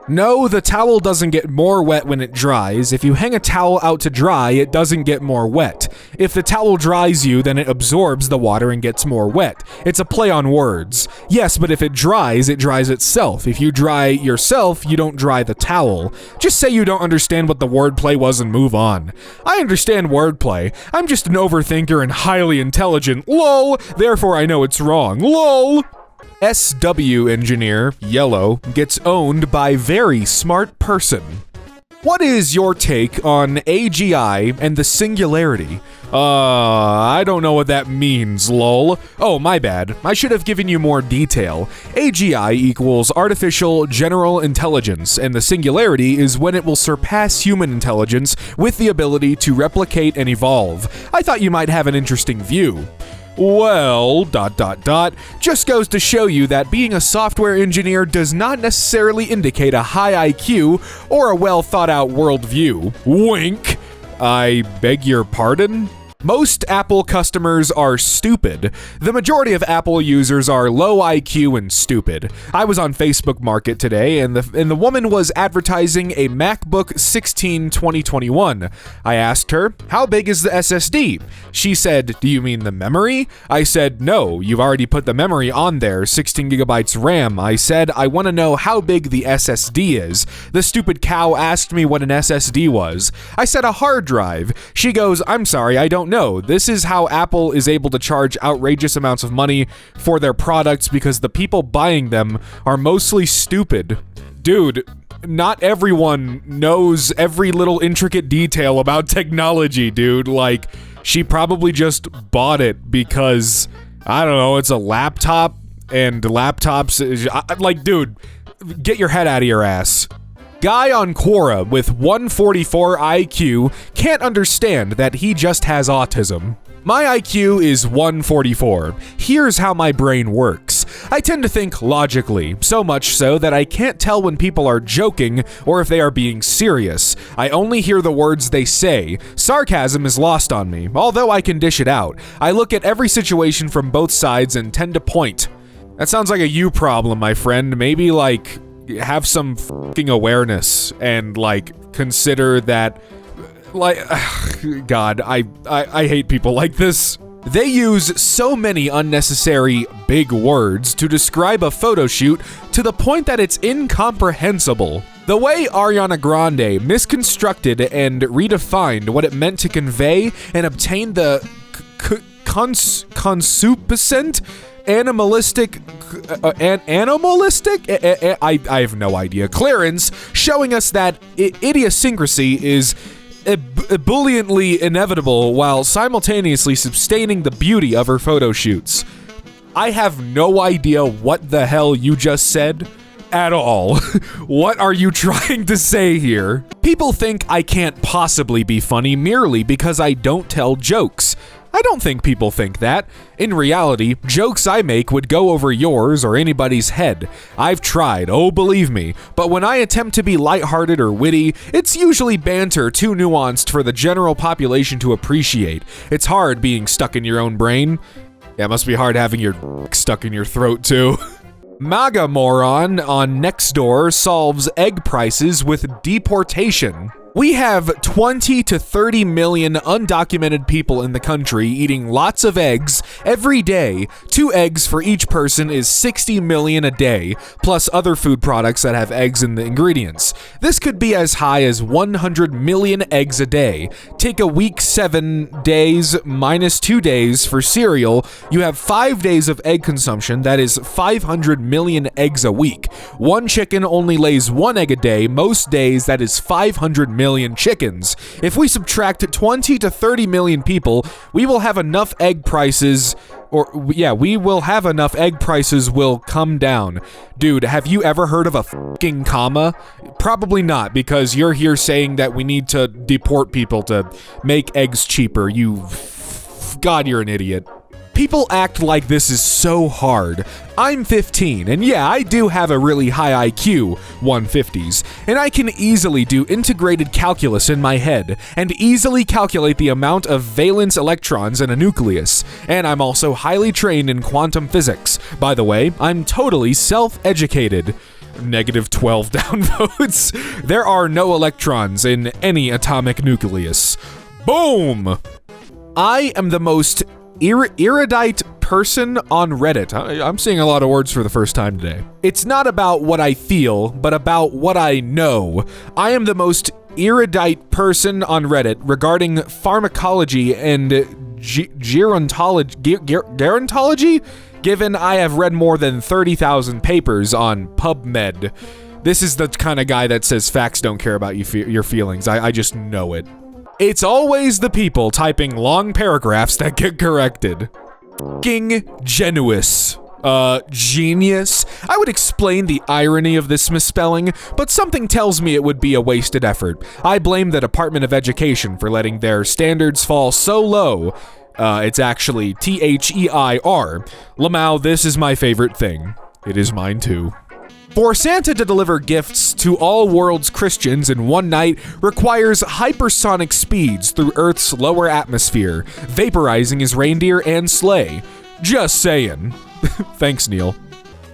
No, the towel doesn't get more wet when it dries. If you hang a towel out to dry, it doesn't get more wet. If the towel dries you, then it absorbs the water and gets more wet. It's a play on words. Yes, but if it dries itself. If you dry yourself, you don't dry the towel. Just say you don't understand what the wordplay was and move on. I understand wordplay. I'm just an overthinker and highly intelligent. LOL. Therefore I know it's wrong. LOL. SW engineer, yellow, gets owned by very smart person. What is your take on AGI and the singularity? I don't know what that means, lol. Oh, my bad. I should have given you more detail. AGI equals artificial general intelligence, and the singularity is when it will surpass human intelligence with the ability to replicate and evolve. I thought you might have an interesting view. Well, ... just goes to show you that being a software engineer does not necessarily indicate a high IQ or a well thought out worldview. Wink. I beg your pardon? Most Apple customers are stupid. The majority of Apple users are low IQ and stupid. I was on Facebook Market today, and the woman was advertising a MacBook 16 2021. I asked her, how big is the SSD? She said, do you mean the memory? I said, no, you've already put the memory on there, 16 gigabytes RAM. I said, I want to know how big the SSD is. The stupid cow asked me what an SSD was. I said a hard drive. She goes, I'm sorry, I don't know. This is how Apple is able to charge outrageous amounts of money for their products because the people buying them are mostly stupid. Dude, not everyone knows every little intricate detail about technology, dude. Like, she probably just bought it because, I don't know, it's a laptop, and laptops, like, dude, get your head out of your ass. Guy on Quora with 144 IQ can't understand that he just has autism. My IQ is 144. Here's how my brain works. I tend to think logically, so much so that I can't tell when people are joking or if they are being serious. I only hear the words they say. Sarcasm is lost on me, although I can dish it out. I look at every situation from both sides and tend to point. That sounds like a you problem, my friend. Maybe, like, have some fucking awareness and, like, consider that, like, God, I hate people like this. They use so many unnecessary big words to describe a photo shoot to the point that it's incomprehensible. The way Ariana Grande misconstructed and redefined what it meant to convey and obtain the consupiscent animalistic, I have no idea, clearance, showing us that idiosyncrasy is ebulliently inevitable while simultaneously sustaining the beauty of her photo shoots. I have no idea what the hell you just said at all. What are you trying to say here? People think I can't possibly be funny merely because I don't tell jokes. I don't think people think that. In reality, jokes I make would go over yours or anybody's head. I've tried, oh believe me, but when I attempt to be lighthearted or witty, it's usually banter too nuanced for the general population to appreciate. It's hard being stuck in your own brain. Yeah, it must be hard having your stuck in your throat too. MAGA moron on Nextdoor solves egg prices with deportation. We have 20 to 30 million undocumented people in the country eating lots of eggs every day. 2 eggs for each person is 60 million a day, plus other food products that have eggs in the ingredients. This could be as high as 100 million eggs a day. Take a week 7 days minus 2 days for cereal. You have 5 days of egg consumption. That is 500 million eggs a week. One chicken only lays 1 egg a day. Most days that is 500 million chickens. If we subtract 20 to 30 million people, we will have enough egg prices, will come down. Dude, have you ever heard of a fucking comma? Probably not, because you're here saying that we need to deport people to make eggs cheaper. God, you're an idiot. People act like this is so hard. I'm 15, and yeah, I do have a really high IQ, 150s, and I can easily do integrated calculus in my head, and easily calculate the amount of valence electrons in a nucleus, and I'm also highly trained in quantum physics. By the way, I'm totally self-educated. -12 downvotes. There are no electrons in any atomic nucleus. Boom! I am the most erudite person on Reddit. I'm seeing a lot of words for the first time today. It's not about what I feel, but about what I know. I am the most erudite person on Reddit regarding pharmacology and gerontology, given I have read more than 30,000 papers on PubMed. This is the kind of guy that says facts don't care about your feelings. I just know it. It's always the people typing long paragraphs that get corrected. King Genuous. Genius. I would explain the irony of this misspelling, but something tells me it would be a wasted effort. I blame the Department of Education for letting their standards fall so low. It's actually T-H-E-I-R. Lamau, this is my favorite thing. It is mine too. For Santa to deliver gifts to all world's Christians in one night requires hypersonic speeds through Earth's lower atmosphere, vaporizing his reindeer and sleigh. Just saying. Thanks, Neil.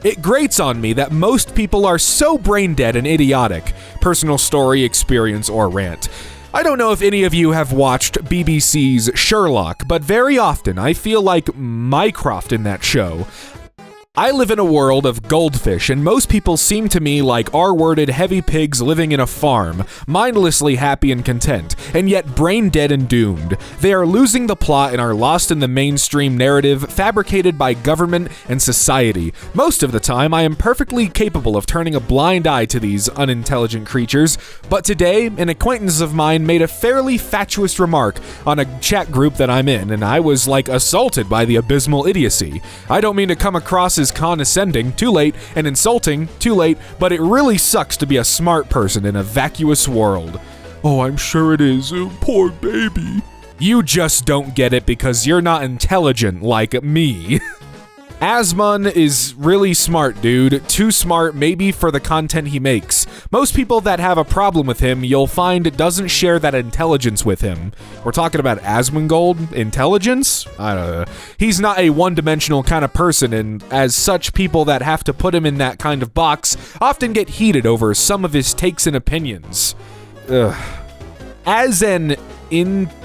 It grates on me that most people are so brain dead and idiotic. Personal story, experience, or rant. I don't know if any of you have watched BBC's Sherlock, but very often I feel like Mycroft in that show. I live in a world of goldfish, and most people seem to me like R-worded heavy pigs living in a farm, mindlessly happy and content, and yet brain dead and doomed. They are losing the plot and are lost in the mainstream narrative fabricated by government and society. Most of the time, I am perfectly capable of turning a blind eye to these unintelligent creatures, but today, an acquaintance of mine made a fairly fatuous remark on a chat group that I'm in, and I was like assaulted by the abysmal idiocy. I don't mean to come across as condescending, too late, and insulting, too late, but it really sucks to be a smart person in a vacuous world. Oh, I'm sure it is. Oh, poor baby. You just don't get it because you're not intelligent like me. Asmun is really smart, dude. Too smart, maybe for the content he makes. Most people that have a problem with him, you'll find doesn't share that intelligence with him. We're talking about Asmongold? Intelligence? I don't know. He's not a one-dimensional kind of person, and as such, people that have to put him in that kind of box often get heated over some of his takes and opinions. Ugh. As an INTJ?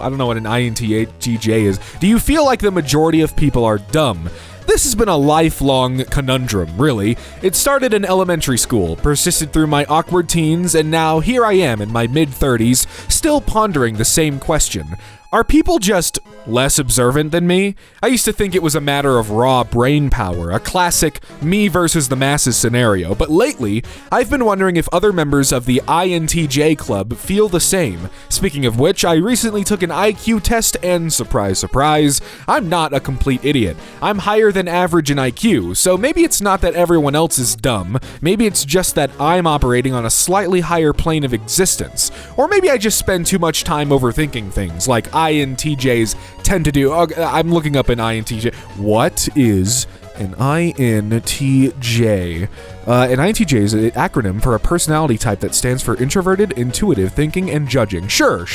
I don't know what an INTJ is. Do you feel like the majority of people are dumb? This has been a lifelong conundrum, really. It started in elementary school, persisted through my awkward teens, and now here I am in my mid-30s, still pondering the same question. Are people just less observant than me? I used to think it was a matter of raw brain power, a classic me versus the masses scenario, but lately, I've been wondering if other members of the INTJ club feel the same. Speaking of which, I recently took an IQ test and surprise, surprise, I'm not a complete idiot. I'm higher than average in IQ, so maybe it's not that everyone else is dumb, maybe it's just that I'm operating on a slightly higher plane of existence. Or maybe I just spend too much time overthinking things, like INTJs tend to do. I'm looking up an INTJ. What is an INTJ? An INTJ is an acronym for a personality type that stands for introverted, intuitive, thinking, and judging. Sure,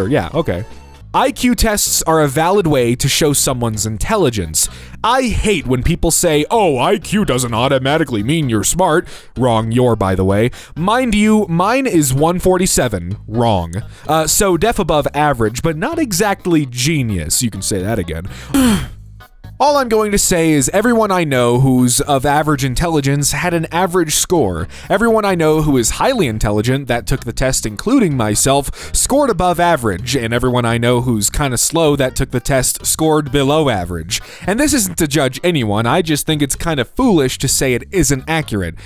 yeah, okay. IQ tests are a valid way to show someone's intelligence. I hate when people say, oh, IQ doesn't automatically mean you're smart. Wrong, you're, by the way. Mind you, mine is 147. Wrong. So def above average, but not exactly genius. You can say that again. All I'm going to say is everyone I know who's of average intelligence had an average score. Everyone I know who is highly intelligent that took the test, including myself, scored above average, and everyone I know who's kind of slow that took the test scored below average. And this isn't to judge anyone, I just think it's kind of foolish to say it isn't accurate.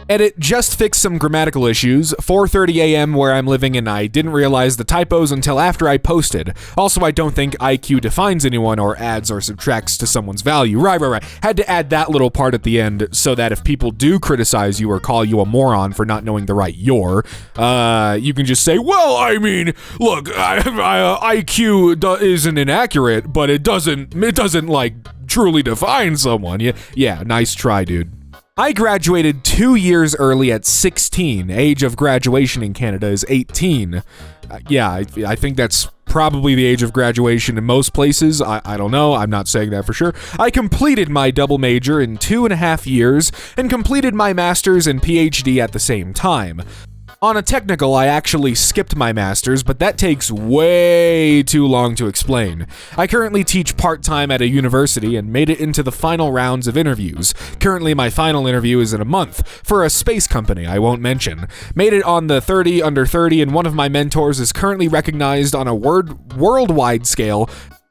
Edit just fixed some grammatical issues, 4:30 a.m. where I'm living, and I didn't realize the typos until after I posted. Also, I don't think IQ defines anyone or adds or subtracts to someone's value. Right. Had to add that little part at the end so that if people do criticize you or call you a moron for not knowing the right you can just say, well, I mean, look, IQ isn't inaccurate, but it doesn't like truly define someone. Yeah, nice try, dude. I graduated 2 years early at 16. Age of graduation in Canada is 18. I think that's probably the age of graduation in most places. I don't know. I'm not saying that for sure. I completed my double major in 2.5 years and completed my master's and PhD at the same time. On a technical, I actually skipped my master's, but that takes way too long to explain. I currently teach part-time at a university and made it into the final rounds of interviews. Currently, my final interview is in a month, for a space company I won't mention. Made it on the 30 under 30, and one of my mentors is currently recognized on a worldwide scale,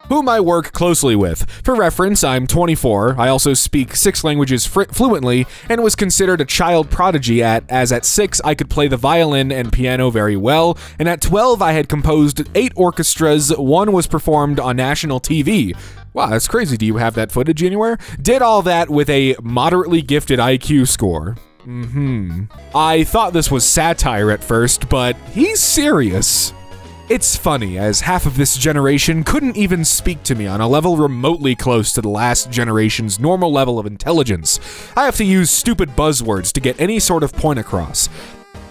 whom I work closely with. For reference, I'm 24, I also speak 6 languages fluently, and was considered a child prodigy as at 6 I could play the violin and piano very well, and at 12 I had composed 8 orchestras, 1 was performed on national TV. Wow, that's crazy. Do you have that footage anywhere? Did all that with a moderately gifted IQ score. I thought this was satire at first, but he's serious. It's funny, as half of this generation couldn't even speak to me on a level remotely close to the last generation's normal level of intelligence. I have to use stupid buzzwords to get any sort of point across.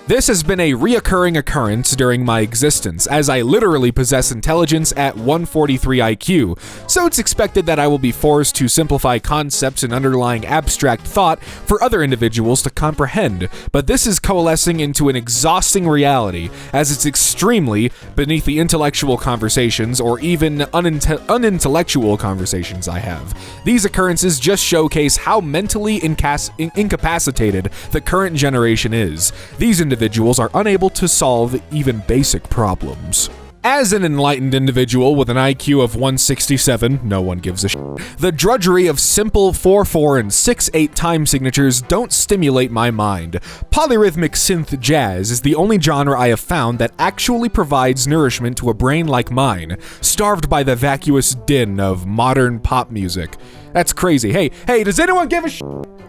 This has been a reoccurring occurrence during my existence, as I literally possess intelligence at 143 IQ, so it's expected that I will be forced to simplify concepts and underlying abstract thought for other individuals to comprehend, but this is coalescing into an exhausting reality, as it's extremely beneath the intellectual conversations or even unintellectual conversations I have. These occurrences just showcase how mentally incapacitated the current generation is. These individuals are unable to solve even basic problems. As an enlightened individual with an IQ of 167, no one gives a shit, the drudgery of simple 4/4 and 6/8 time signatures don't stimulate my mind. Polyrhythmic synth jazz is the only genre I have found that actually provides nourishment to a brain like mine, starved by the vacuous din of modern pop music. That's crazy. Hey, does anyone give a shit?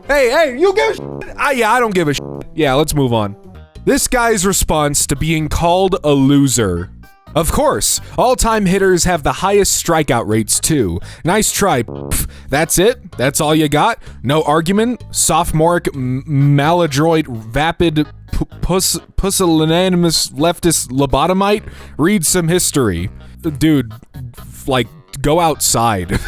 Hey, you give a shit? Yeah, I don't give a shit. Yeah, let's move on. This guy's response to being called a loser. Of course, all-time hitters have the highest strikeout rates too. Nice try. Pff, that's it? That's all you got? No argument? Sophomoric maladroit vapid pusillanimous leftist lobotomite? Read some history. Dude, like, go outside.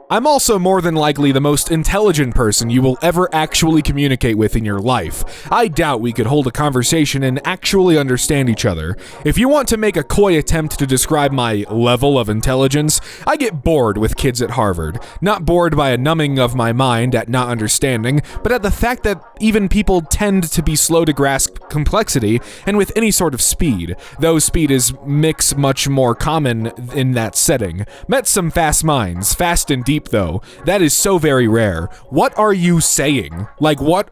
I'm also more than likely the most intelligent person you will ever actually communicate with in your life. I doubt we could hold a conversation and actually understand each other. If you want to make a coy attempt to describe my level of intelligence, I get bored with kids at Harvard. Not bored by a numbing of my mind at not understanding, but at the fact that even people tend to be slow to grasp complexity and with any sort of speed, though speed is much more common in that setting. Met some fast minds, fast and deep though. That is so very rare. What are you saying? Like what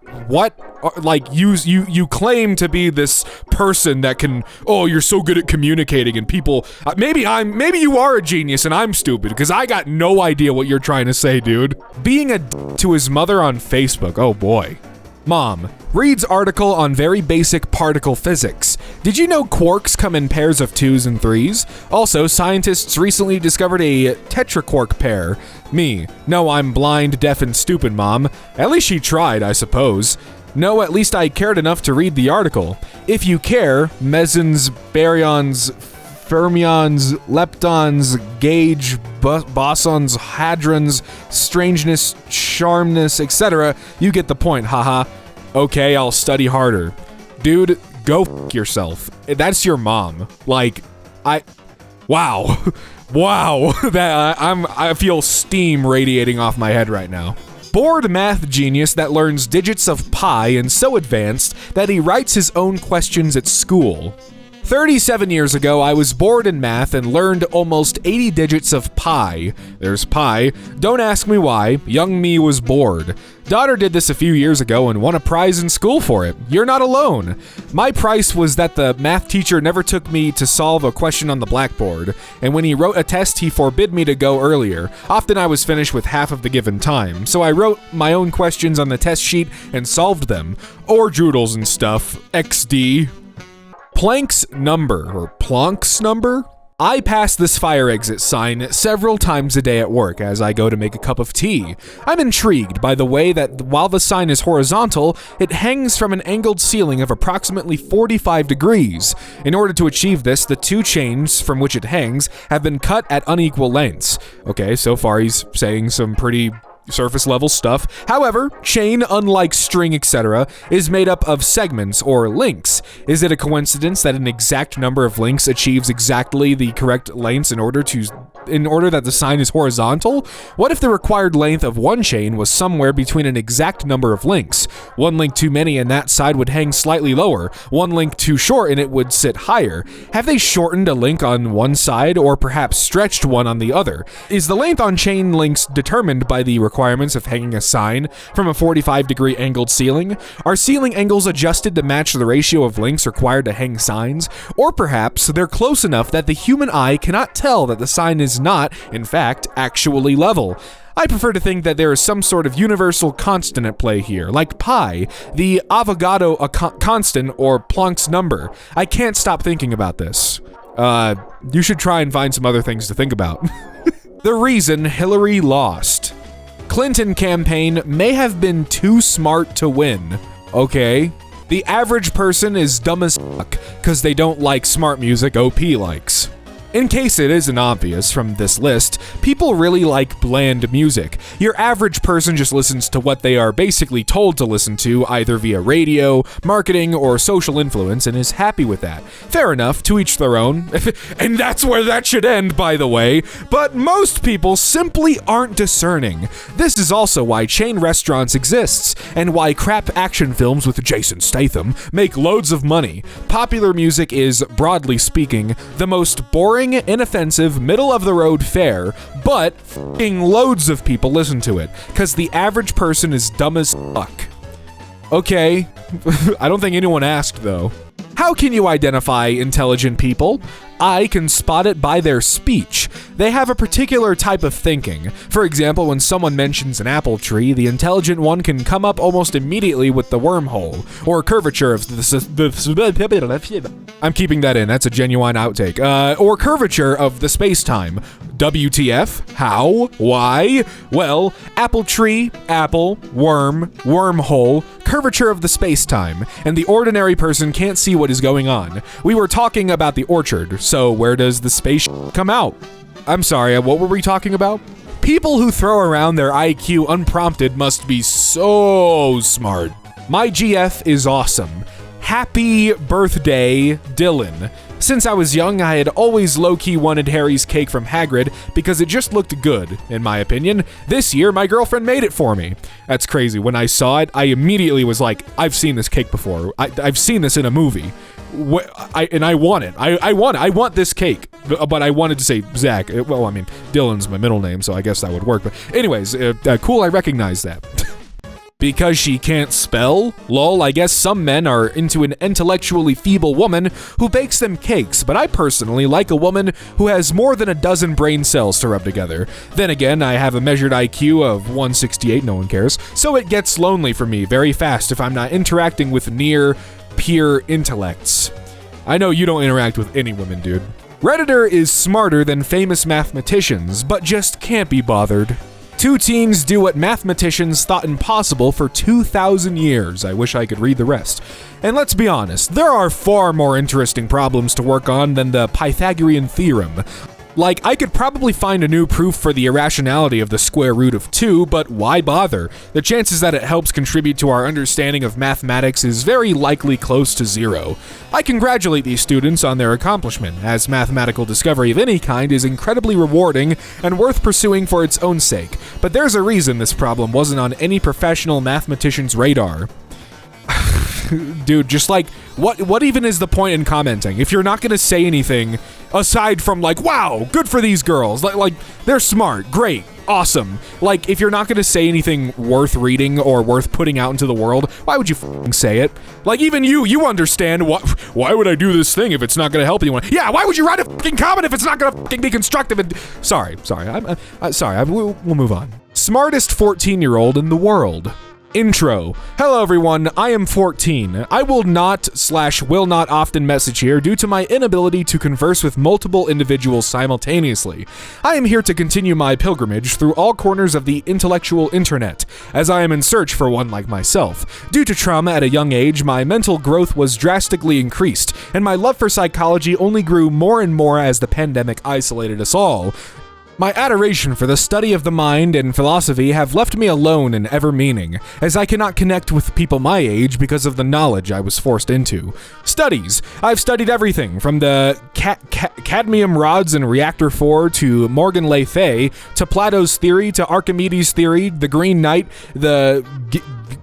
like you claim to be this person that can, oh, you're so good at communicating and people, maybe you are a genius and I'm stupid because I got no idea what you're trying to say, dude. Being a to his mother on Facebook. Oh boy. Mom, reads article on very basic particle physics. Did you know quarks come in pairs of 2s and 3s? Also, scientists recently discovered a tetraquark pair. Me, no, I'm blind, deaf, and stupid, Mom. At least she tried, I suppose. No, at least I cared enough to read the article. If you care, mesons, baryons, fermions, leptons, gauge, bosons, hadrons, strangeness, charmness, etc. You get the point, haha. Okay, I'll study harder. Dude, go f*** yourself. That's your mom. Like, wow. Wow. I feel steam radiating off my head right now. Bored math genius that learns digits of pi and so advanced that he writes his own questions at school. 37 years ago, I was bored in math and learned almost 80 digits of pi. There's pi. Don't ask me why. Young me was bored. Daughter did this a few years ago and won a prize in school for it. You're not alone. My price was that the math teacher never took me to solve a question on the blackboard, and when he wrote a test, he forbid me to go earlier. Often I was finished with half of the given time, so I wrote my own questions on the test sheet and solved them. Or joodles and stuff. XD. Planck's number, or Planck's number? I pass this fire exit sign several times a day at work as I go to make a cup of tea. I'm intrigued by the way that while the sign is horizontal, it hangs from an angled ceiling of approximately 45 degrees. In order to achieve this, the two chains from which it hangs have been cut at unequal lengths. Okay, so far he's saying some pretty surface level stuff. However, chain, unlike string, etc., is made up of segments or links. Is it a coincidence that an exact number of links achieves exactly the correct lengths in order that the sign is horizontal? What if the required length of one chain was somewhere between an exact number of links? One link too many and that side would hang slightly lower. One link too short and it would sit higher. Have they shortened a link on one side or perhaps stretched one on the other? Is the length on chain links determined by the requirements of hanging a sign from a 45-degree angled ceiling? Are ceiling angles adjusted to match the ratio of links required to hang signs? Or perhaps they're close enough that the human eye cannot tell that the sign is not, in fact, actually level. I prefer to think that there is some sort of universal constant at play here, like pi, the Avogadro constant or Planck's number. I can't stop thinking about this. You should try and find some other things to think about. The reason Hillary lost. Clinton campaign may have been too smart to win. Okay. The average person is dumb as fuck because they don't like smart music OP likes. In case it isn't obvious from this list, people really like bland music. Your average person just listens to what they are basically told to listen to, either via radio, marketing, or social influence, and is happy with that. Fair enough, to each their own. And that's where that should end, by the way. But most people simply aren't discerning. This is also why chain restaurants exists, and why crap action films with Jason Statham make loads of money. Popular music is, broadly speaking, the most boring, inoffensive, middle-of-the-road fare, but f***ing loads of people listen to it, because the average person is dumb as fuck. Okay, I don't think anyone asked, though. How can you identify intelligent people? I can spot it by their speech. They have a particular type of thinking. For example, when someone mentions an apple tree, the intelligent one can come up almost immediately with the wormhole, or curvature of the I'm keeping that in, that's a genuine outtake. Or curvature of the space-time. WTF? How? Why? Well, apple tree, apple, worm, wormhole, curvature of the space-time, and the ordinary person can't see what is going on. We were talking about the orchard, so where does the space come out? I'm sorry, what were we talking about? People who throw around their IQ unprompted must be so smart. My GF is awesome. Happy birthday, Dylan. Since I was young, I had always low-key wanted Harry's cake from Hagrid because it just looked good, in my opinion. This year, my girlfriend made it for me. That's crazy. When I saw it, I immediately was like, I've seen this cake before. I've seen this in a movie. And I want it. I want it. I want this cake. But I wanted to say Zach. Well, I mean, Dylan's my middle name, so I guess that would work. But anyways, cool, I recognize that. Because she can't spell? Lol, I guess some men are into an intellectually feeble woman who bakes them cakes, but I personally like a woman who has more than a dozen brain cells to rub together. Then again, I have a measured IQ of 168, no one cares, so it gets lonely for me very fast if I'm not interacting with near peer intellects. I know you don't interact with any women, dude. Redditor is smarter than famous mathematicians, but just can't be bothered. Two teens do what mathematicians thought impossible for 2,000 years. I wish I could read the rest. And let's be honest, there are far more interesting problems to work on than the Pythagorean theorem. Like, I could probably find a new proof for the irrationality of the square root of 2, but why bother? The chances that it helps contribute to our understanding of mathematics is very likely close to zero. I congratulate these students on their accomplishment, as mathematical discovery of any kind is incredibly rewarding and worth pursuing for its own sake, but there's a reason this problem wasn't on any professional mathematician's radar. Dude, just like, what even is the point in commenting? If you're not gonna say anything aside from like, wow, good for these girls, like they're smart, great, awesome. Like, if you're not gonna say anything worth reading or worth putting out into the world, why would you f***ing say it? Like, even you understand why would I do this thing if it's not gonna help anyone? Yeah, why would you write a f***ing comment if it's not gonna f***ing be constructive? And sorry, we'll move on. Smartest 14-year-old in the world. Intro. Hello everyone, I am 14. I will not often message here due to my inability to converse with multiple individuals simultaneously. I am here to continue my pilgrimage through all corners of the intellectual internet, as I am in search for one like myself. Due to trauma at a young age, my mental growth was drastically increased, and my love for psychology only grew more and more as the pandemic isolated us all. My adoration for the study of the mind and philosophy have left me alone and ever meaning, as I cannot connect with people my age because of the knowledge I was forced into. Studies. I've studied everything from the cadmium rods in Reactor 4 to Morgan Le Fay, to Plato's theory, to Archimedes' theory, the Green Knight, the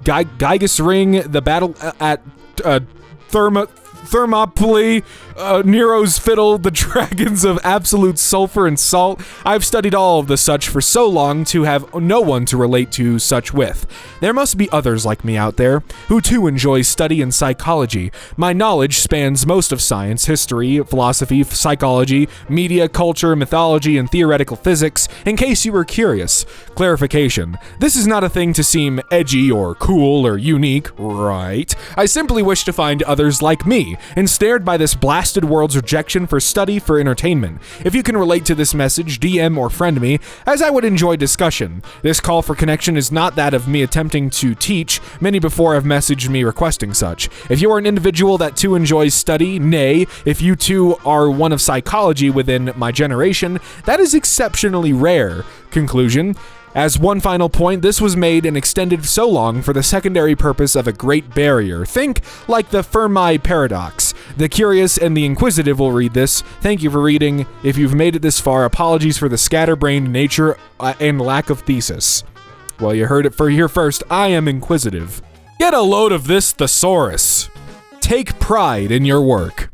Gyges ring, the battle at Thermopylae, Nero's fiddle, the dragons of absolute sulfur and salt. I've studied all of the such for so long to have no one to relate to such with. There must be others like me out there, who too enjoy study and psychology. My knowledge spans most of science, history, philosophy, psychology, media, culture, mythology, and theoretical physics, in case you were curious. Clarification. This is not a thing to seem edgy or cool or unique, right? I simply wish to find others like me, ensnared by this blasted world's rejection for study for entertainment. If you can relate to this message, DM or friend me, as I would enjoy discussion. This call for connection is not that of me attempting to teach. Many before have messaged me requesting such. If you are an individual that too enjoys study, nay, if you too are one of psychology within my generation, that is exceptionally rare. Conclusion. As one final point, this was made and extended so long for the secondary purpose of a great barrier. Think like the Fermi paradox. The curious and the inquisitive will read this. Thank you for reading. If you've made it this far, apologies for the scatterbrained nature and lack of thesis. Well, you heard it here first. I am inquisitive. Get a load of this thesaurus. Take pride in your work.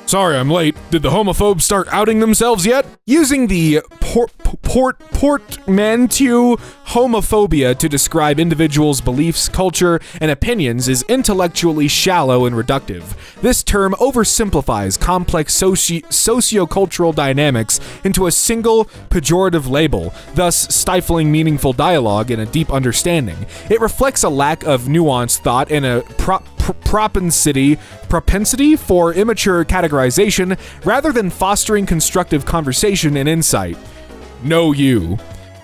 Sorry, I'm late. Did the homophobes start outing themselves yet? Using the portmanteau homophobia to describe individuals' beliefs, culture, and opinions is intellectually shallow and reductive. This term oversimplifies complex socio-cultural dynamics into a single pejorative label, thus stifling meaningful dialogue and a deep understanding. It reflects a lack of nuanced thought and a propensity for immature categorization rather than fostering constructive conversation and insight. Know you.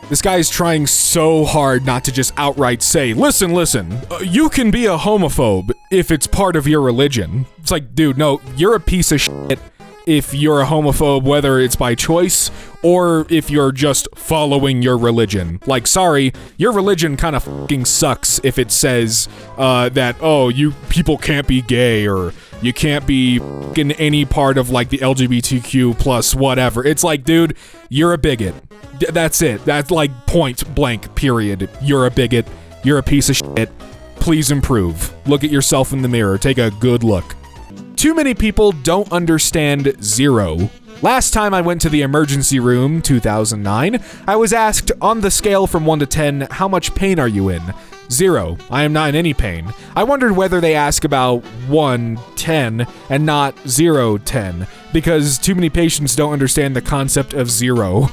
This guy is trying so hard not to just outright say, listen, you can be a homophobe if it's part of your religion. It's like, dude, no, you're a piece of shit if you're a homophobe, whether it's by choice or if you're just following your religion. Like, sorry, your religion kind of fucking sucks if it says that, oh, you people can't be gay or you can't be in any part of like the LGBTQ plus whatever. It's like, dude, you're a bigot. That's it. That's like point blank, period. You're a bigot. You're a piece of shit. Please improve. Look at yourself in the mirror. Take a good look. Too many people don't understand zero. Last time I went to the emergency room, 2009, I was asked, on the scale from 1 to 10, how much pain are you in? 0. I am not in any pain. I wondered whether they ask about 1, 10, and not 0, 10, because too many patients don't understand the concept of zero.